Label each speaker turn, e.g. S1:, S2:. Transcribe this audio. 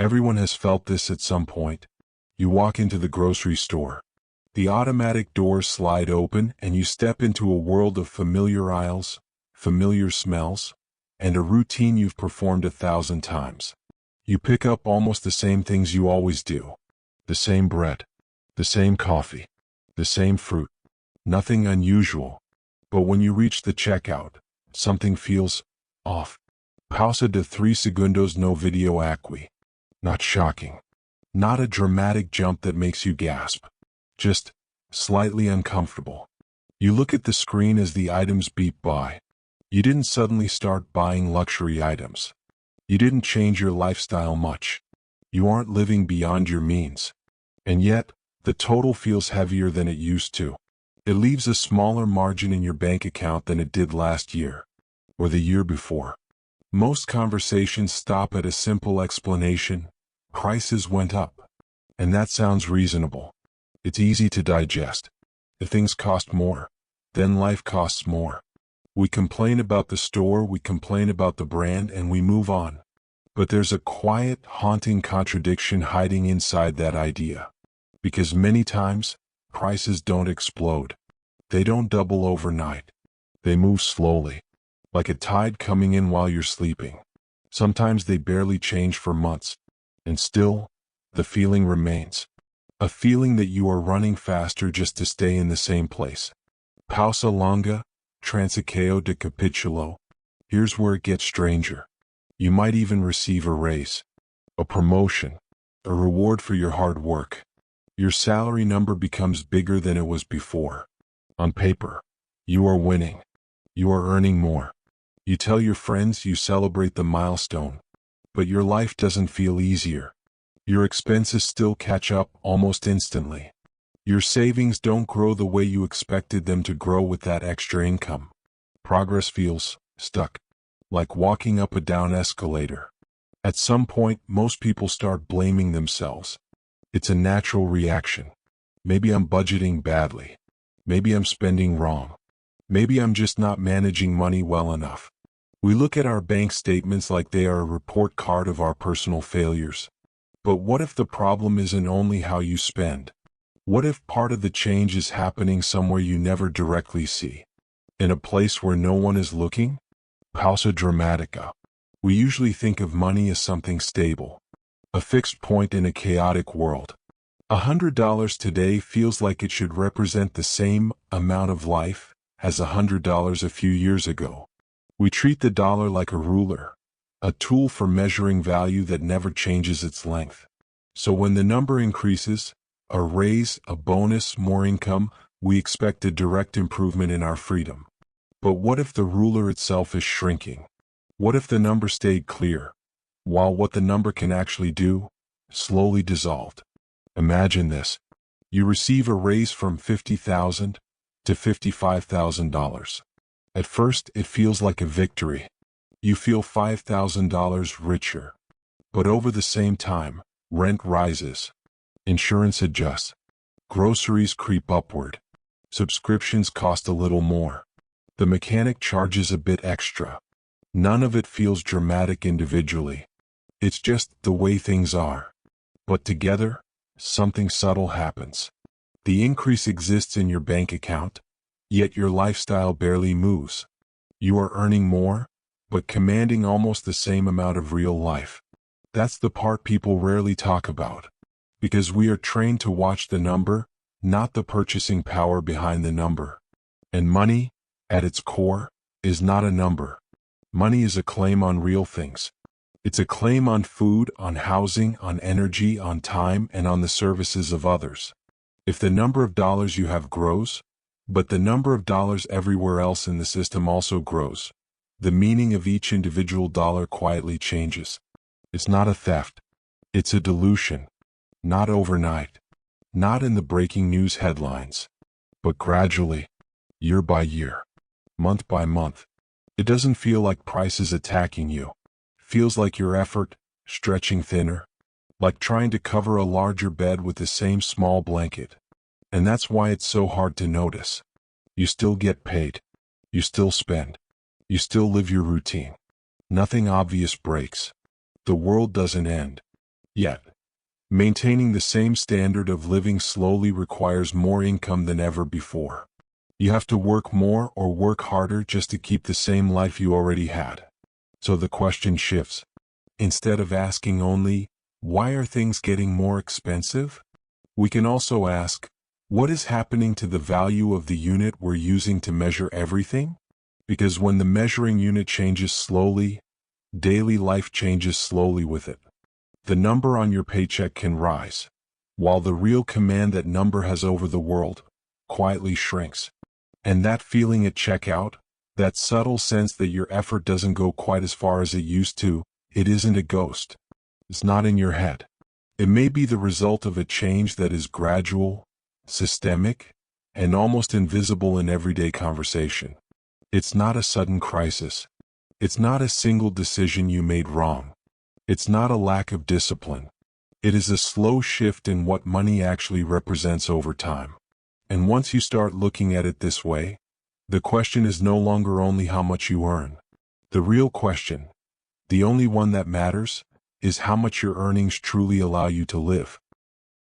S1: Everyone has felt this at some point. You walk into the grocery store. The automatic doors slide open and you step into a world of familiar aisles, familiar smells, and a routine you've performed 1,000 times. You pick up almost the same things you always do. The same bread, the same coffee, the same fruit. Nothing unusual. But when you reach the checkout, something feels off. Pausa de 3 segundos no video aquí. Not shocking. Not a dramatic jump that makes you gasp. Just slightly uncomfortable. You look at the screen as the items beep by. You didn't suddenly start buying luxury items. You didn't change your lifestyle much. You aren't living beyond your means. And yet, the total feels heavier than it used to. It leaves a smaller margin in your bank account than it did last year, or the year before. Most conversations stop at a simple explanation: prices went up. And that sounds reasonable. It's easy to digest. If things cost more, then life costs more. We complain about the store, we complain about the brand, and we move on. But there's a quiet, haunting contradiction hiding inside that idea. Because many times, prices don't explode. They don't double overnight. They move slowly, like a tide coming in while you're sleeping. Sometimes they barely change for months. And still, the feeling remains. A feeling that you are running faster just to stay in the same place. Pausa longa, transicao de capitulo. Here's where it gets stranger. You might even receive a raise, a promotion, a reward for your hard work. Your salary number becomes bigger than it was before. On paper, you are winning. You are earning more. You tell your friends, you celebrate the milestone. But your life doesn't feel easier. Your expenses still catch up almost instantly. Your savings don't grow the way you expected them to grow with that extra income. Progress feels stuck, like walking up a down escalator. At some point, most people start blaming themselves. It's a natural reaction. Maybe I'm budgeting badly. Maybe I'm spending wrong. Maybe I'm just not managing money well enough. We look at our bank statements like they are a report card of our personal failures. But what if the problem isn't only how you spend? What if part of the change is happening somewhere you never directly see? In a place where no one is looking? Pausa dramatica. We usually think of money as something stable, a fixed point in a chaotic world. $100 today feels like it should represent the same amount of life as $100 a few years ago. We treat the dollar like a ruler, a tool for measuring value that never changes its length. So when the number increases, a raise, a bonus, more income, we expect a direct improvement in our freedom. But what if the ruler itself is shrinking? What if the number stayed clear, while what the number can actually do, slowly dissolved? Imagine this. You receive a raise from $50,000 to $55,000. At first, it feels like a victory. You feel $5,000 richer. But over the same time, rent rises. Insurance adjusts. Groceries creep upward. Subscriptions cost a little more. The mechanic charges a bit extra. None of it feels dramatic individually. It's just the way things are. But together, something subtle happens. The increase exists in your bank account, yet your lifestyle barely moves. You are earning more, but commanding almost the same amount of real life. That's the part people rarely talk about. Because we are trained to watch the number, not the purchasing power behind the number. And money, at its core, is not a number. Money is a claim on real things. It's a claim on food, on housing, on energy, on time, and on the services of others. If the number of dollars you have grows, but the number of dollars everywhere else in the system also grows, the meaning of each individual dollar quietly changes. It's not a theft. It's a dilution. Not overnight. Not in the breaking news headlines. But gradually, year by year, month by month. It doesn't feel like prices attacking you. Feels like your effort, stretching thinner. Like trying to cover a larger bed with the same small blanket. And that's why it's so hard to notice. You still get paid. You still spend. You still live your routine. Nothing obvious breaks. The world doesn't end. Yet, maintaining the same standard of living slowly requires more income than ever before. You have to work more or work harder just to keep the same life you already had. So the question shifts. Instead of asking only, why are things getting more expensive? We can also ask, what is happening to the value of the unit we're using to measure everything? Because when the measuring unit changes slowly, daily life changes slowly with it. The number on your paycheck can rise, while the real command that number has over the world quietly shrinks. And that feeling at checkout, that subtle sense that your effort doesn't go quite as far as it used to, it isn't a ghost. It's not in your head. It may be the result of a change that is gradual, systemic, and almost invisible in everyday conversation. It's not a sudden crisis. It's not a single decision you made wrong. It's not a lack of discipline. It is a slow shift in what money actually represents over time. And once you start looking at it this way, the question is no longer only how much you earn. The real question, the only one that matters, is how much your earnings truly allow you to live.